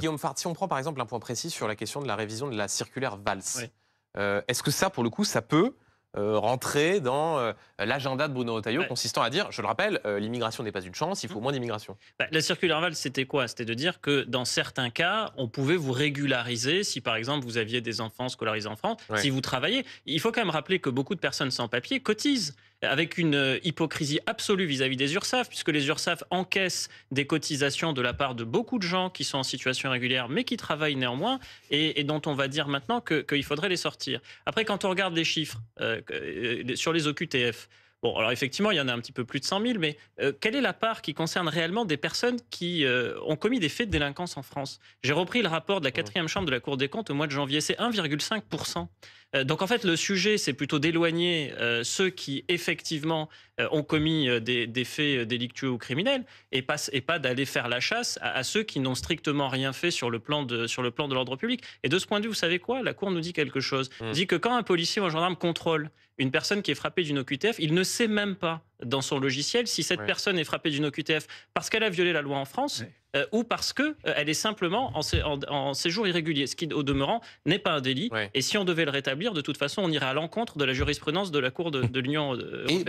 Guillaume Fard, si on prend par exemple un point précis sur la question de la révision de la circulaire Valls, Ouais. est-ce que ça, pour le coup, ça peut rentrer dans l'agenda de Bruno Retailleau, Bah, consistant à dire, je le rappelle, l'immigration n'est pas une chance, il faut moins d'immigration. La circulaire Valls, c'était quoi? C'était de dire que dans certains cas, on pouvait vous régulariser si, par exemple, vous aviez des enfants scolarisés en France, Ouais. si vous travaillez. Il faut quand même rappeler que beaucoup de personnes sans papier cotisent avec une hypocrisie absolue vis-à-vis des URSSAF, puisque les URSSAF encaissent des cotisations de la part de beaucoup de gens qui sont en situation régulière, mais qui travaillent néanmoins, et dont on va dire maintenant qu'il faudrait les sortir. Après, quand on regarde les chiffres sur les OQTF, bon, alors effectivement, il y en a un petit peu plus de 100 000, mais quelle est la part qui concerne réellement des personnes qui ont commis des faits de délinquance en France? J'ai repris le rapport de la 4e chambre de la Cour des comptes au mois de janvier, c'est 1,5%. Donc en fait, le sujet, c'est plutôt d'éloigner ceux qui, effectivement, ont commis des faits délictueux ou criminels, et pas d'aller faire la chasse à ceux qui n'ont strictement rien fait sur le plan de l'ordre public. Et de ce point de vue, vous savez quoi? La Cour nous dit quelque chose. Elle dit que quand un policier ou un gendarme contrôle une personne qui est frappée d'une OQTF, il ne sait même pas dans son logiciel si cette Ouais. personne est frappée d'une OQTF parce qu'elle a violé la loi en France, ou parce qu'elle est simplement en séjour irrégulier, ce qui, au demeurant, n'est pas un délit. Ouais. Et si on devait le rétablir, de toute façon, on irait à l'encontre de la jurisprudence de la Cour de l'Union Et européenne.